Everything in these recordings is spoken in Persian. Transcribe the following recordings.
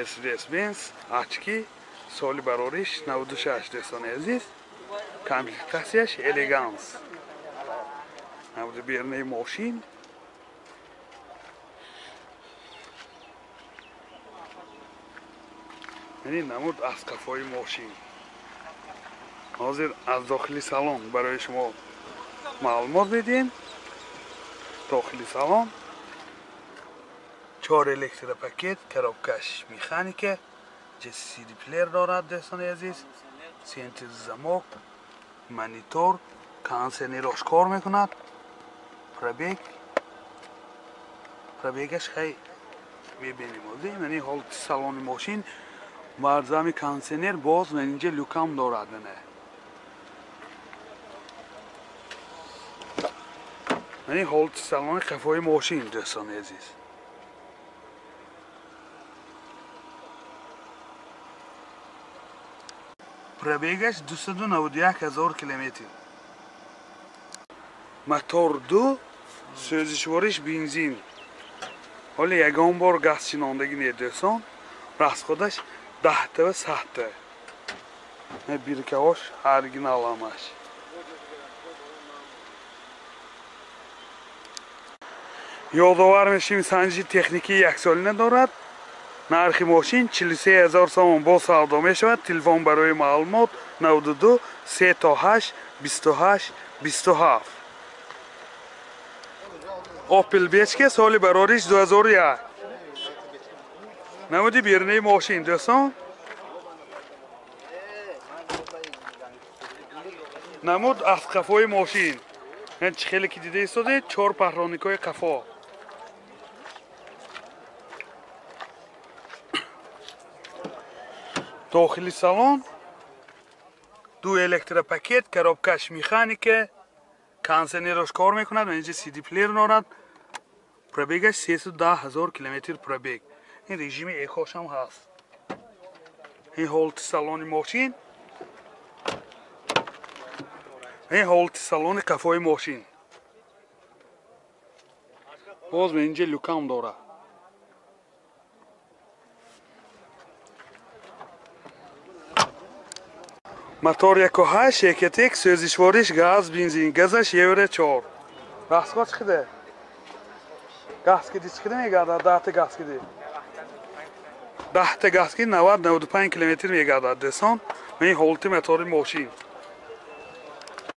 Mercedes-Benz очки соли барориш 96 дӯстони азиз. Комплектасияш Elegance. Автобернаи мошин. این نمود از قفای ماشین. حاضر از داخلی سالن برای شما معلومات بدیم. داخلی سالن 4 الکتر پاکت، коробкаш مکانیکه، CD پلیر دارد دوستان عزیز، سنتر زمک، مانیتور، کانسنیراش کار میکند. پرابیگش خیلی میبینیم. یعنی حالت سالن ماشین مرزمی کانسنر باز و اینجا لوکام دارد. یعنی حالت سالن قفای ماشین دوستان عزیز. پرابیگش 291,000 کیلومتر. موتور 2 سوزشوارش بنزین. حالا یگان بار گاز چیناندگی نیدوستان. راسخودش 10 تا و 100 تا. بیرکاش оригинал همش. یادآور میشیم سنجی تکنیکی یک ساله دارد. نرخ ماشین 43,000 سوم با سودا می شود. تلفن برای معلومات 92 38 28 27. Opel Bechke سال برارش 2001. نمودی بیرنه ماشین دوستان. نمود از قفای ماشین. این خیلی که دیده ایستاده 4 پهرانیکای قفا. داخلی سالن 2 الکتر پاکت، коробкаш مکانیکه، کانسنیراش کار میکند و اینجا CD پلیر دارد. پرابیگش 310,000 کیلومتر پرابیگ. این رژیم ایکوش هم هست. این حالت سالن ماشین. این حالت سالن قفای ماشین. باز به اینجا لوکام داره. موتور 1.8 1.1 سوزشوارش گاز بنزین. گازش یورو 4. گاز چقدر؟ گاز کدی چقدر میگردد؟ 10 تا گاز کدی. 10 تا گاز کدی 90 95 کیلومتر میگردد دوستان. این حالت موتور ماشین.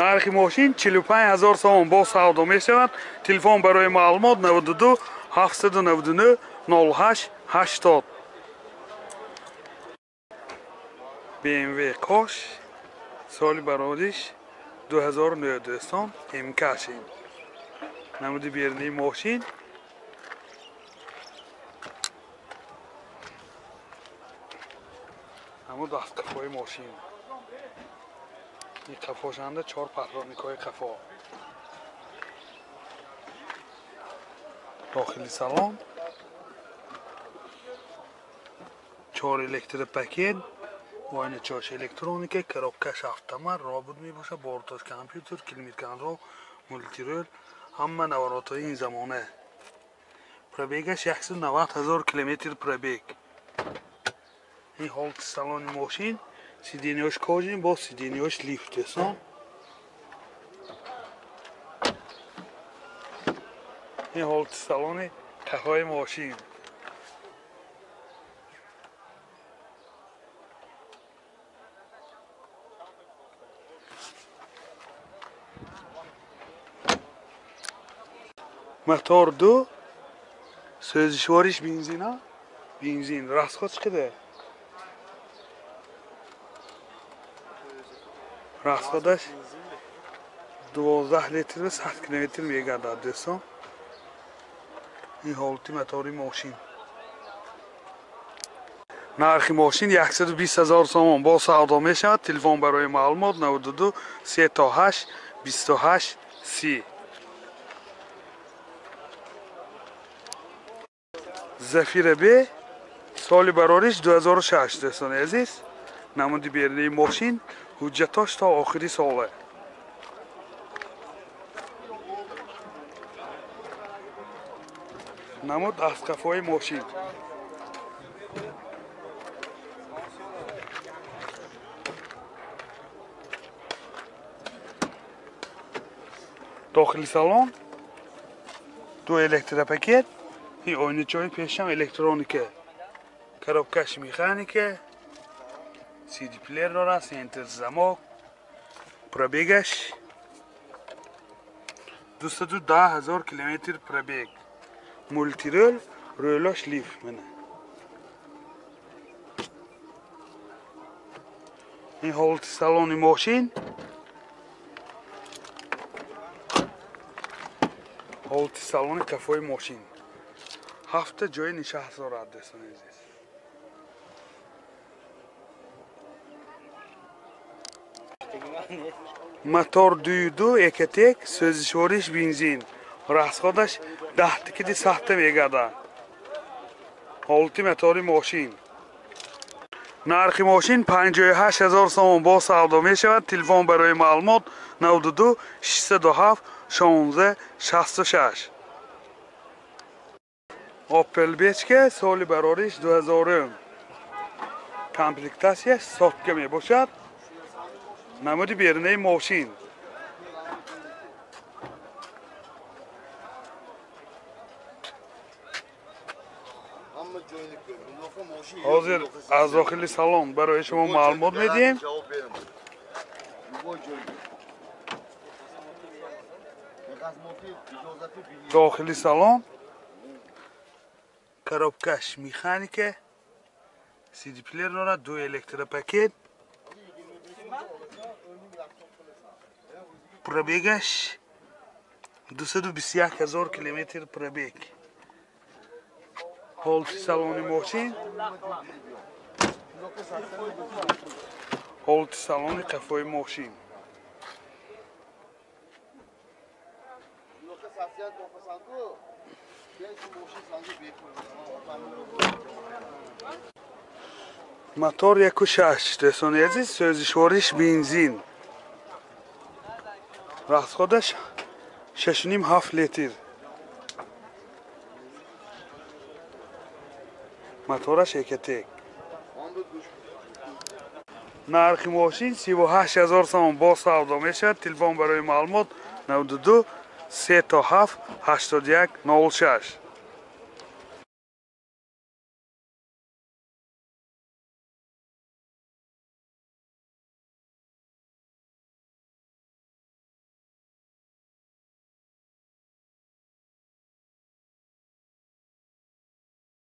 نرخ ماشین 45,000 سوم با سودا می شود. تلفن برای معلومات 92 799 08 80. BMW کاش سال برادش 2009 دوستان. امکاشین نمودی بیرنی ماشین. نمود از قفای ماشین. این قفاشنده 4 پهرانیکای قفا. داخلی سالن 4 الکتر پاکت، واین چاش الکترونیکه، коробкаш автомат رابط می باشه، بارتاش کامپیوتر، کلید کنترل، مولتی رول، همه نوارات این زمانه. پرابیگش 190,000 کیلومتر پرابیگ. این حالت سالن ماشین سیدینیاش کاجین با سیدینیاش لیفت هستن. این حالت سالن قفای ماشین. موتور 2 سوزشوارش بنزینه. بنزین راسخود چقدر؟ راسخودش 12 لیتر و 100 کیلومتر میگردد دوستان. این حالت موتور ماشین. نرخ ماشین 120,000 سوم با سودا می شود. تلفن برای معلومات 92 38 28 30. زفیر بی سال برارش 2006 دوستان عزیز. نمودی بیرنی ماشین حجتاش تا آخری ساله. نمود از قفای ماشین. داخلی سالن دو الکتروپاکت این oynachoy پیشم الکترونیکه коробкаш механика CD плеер داره سنتر زماک пробегаш 210,000 километр пробег мультирол رولاش لیف منه این حالت سالن ماشین حالت سالن کفای ماشین 7 جای نشست دارد دوستان عزیز мотор дuydu eketek sözüşvorish benzin расходаш 10 тикиди сахта мегада ҳолати мотори мошин нархи мошин 58000 сомон бо савдо мешавад телефон барои маълумот 92 607 16 66 Opel бечка соли барориш 2000 комплектасияш сотка мебошад намуди берунаи мошин ҳозир аз дохили салон барои шумо маълумот медиҳем дохили салон коробкаш механика CD плеер дорад ду электропакет пробегаш 221,000 километр пробег ҳолати салони мошин ҳолати салони қафои мошин мотор 1.6 дӯстони азиз сӯзишвориш бензин расходаш 6.5 литр мотораш экатек нархи мошин 38,000 сомон бо савдо мешавад телефон барои маълумот 92 307 81 06